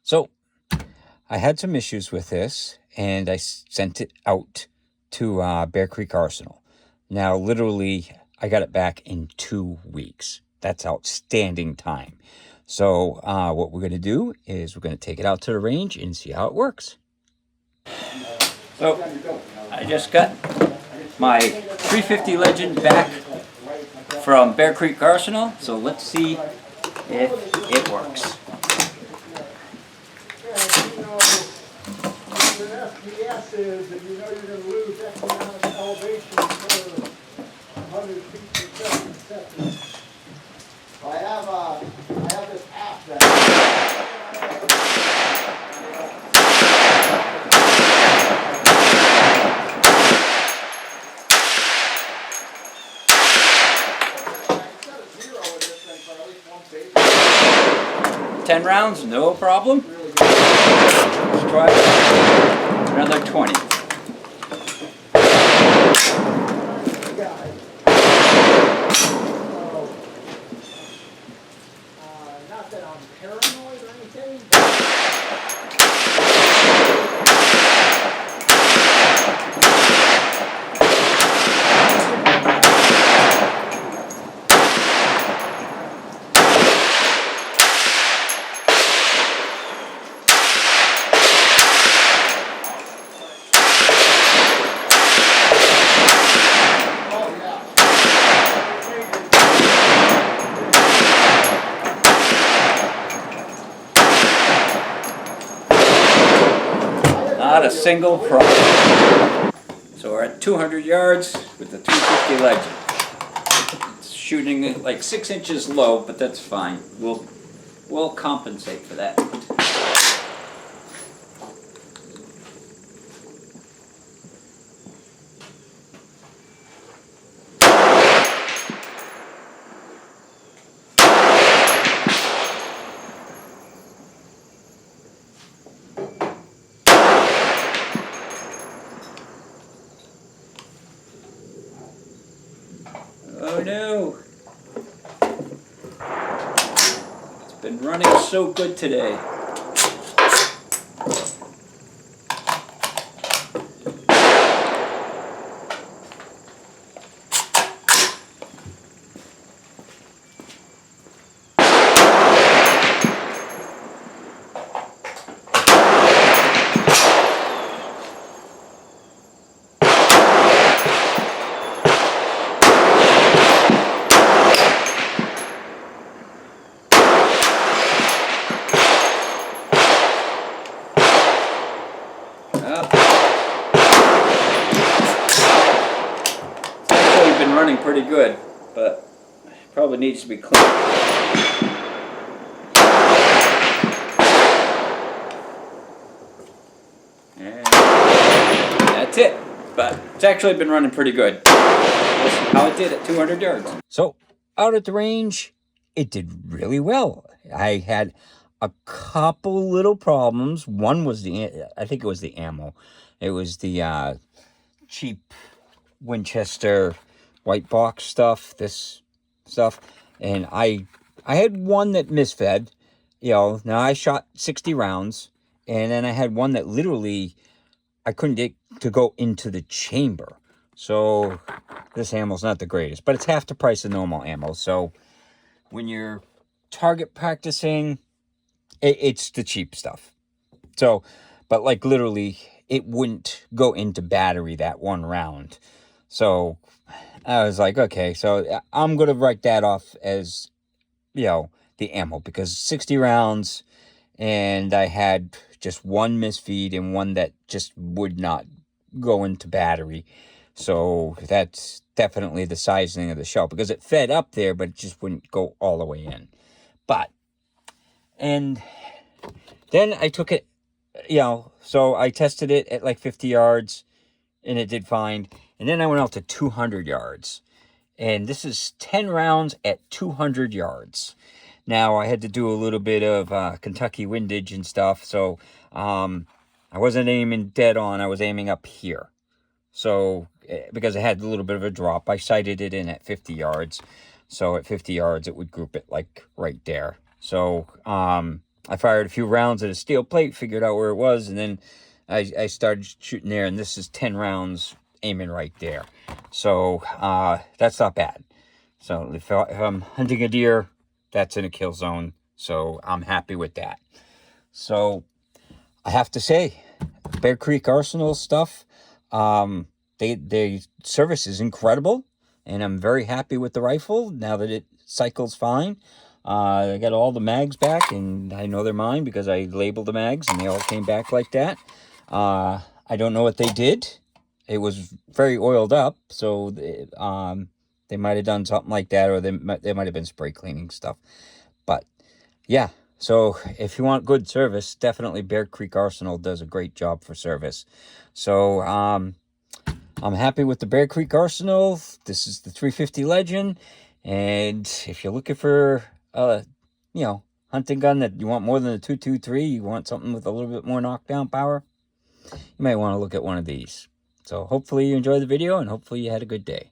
So I had some issues with this, and I sent it out to Bear Creek Arsenal. Now, literally, I got it back in 2 weeks. That's outstanding time. So what we're going to do is we're going to take it out to the range and see how it works. So I just got my 350 Legend back from Bear Creek Arsenal. So let's see if it works. FPS is that you know you're going to lose X amount of elevation for 100 feet per second. So I have this app that 10 rounds, no problem. Let's try another 20. not that I'm paranoid or anything. Not a single problem. So we're at 200 yards with the 350 Legend. It's shooting it like 6 inches low, but that's fine. We'll compensate for that. Oh no! It's been running so good today. It's actually been running pretty good, but probably needs to be cleaned. And that's it. But it's actually been running pretty good. That's how it did at 200 yards. So out at the range, it did really well. I had a couple little problems. One was I think it was the ammo. It was the cheap Winchester white box stuff, this stuff. And I had one that misfed. Now I shot 60 rounds, and then I had one that literally I couldn't get to go into the chamber. So this ammo's not the greatest, but it's half the price of normal ammo. So when you're target practicing, it's the cheap stuff. So, but like literally, it wouldn't go into battery that one round. So I was like, okay, so I'm going to write that off as, the ammo, because 60 rounds, and I had just one misfeed and one that just would not go into battery. So that's definitely the sizing of the shell, because it fed up there, but it just wouldn't go all the way in. And then I took it, so I tested it at like 50 yards, and it did fine. And then I went out to 200 yards. And this is 10 rounds at 200 yards. Now, I had to do a little bit of Kentucky windage and stuff, so I wasn't aiming dead on. I was aiming up here. So, because it had a little bit of a drop, I sighted it in at 50 yards. So, at 50 yards, it would group it like right there. So, I fired a few rounds at a steel plate, figured out where it was, and then I started shooting there, and this is 10 rounds aiming right there. So that's not bad. So if I'm hunting a deer, that's in a kill zone. So I'm happy with that. So I have to say, Bear Creek Arsenal stuff, they service is incredible, and I'm very happy with the rifle now that it cycles fine. I got all the mags back, and I know they're mine because I labeled the mags, and they all came back like that. I don't know what they did. It was very oiled up, so they might have done something like that, or they might have been spray cleaning stuff. But yeah, so if you want good service, definitely Bear Creek Arsenal does a great job for service. So I'm happy with the Bear Creek Arsenal. This is the 350 Legend, and if you're looking for hunting gun that you want more than a 223, you want something with a little bit more knockdown power, you might want to look at one of these. So hopefully you enjoyed the video, and hopefully you had a good day.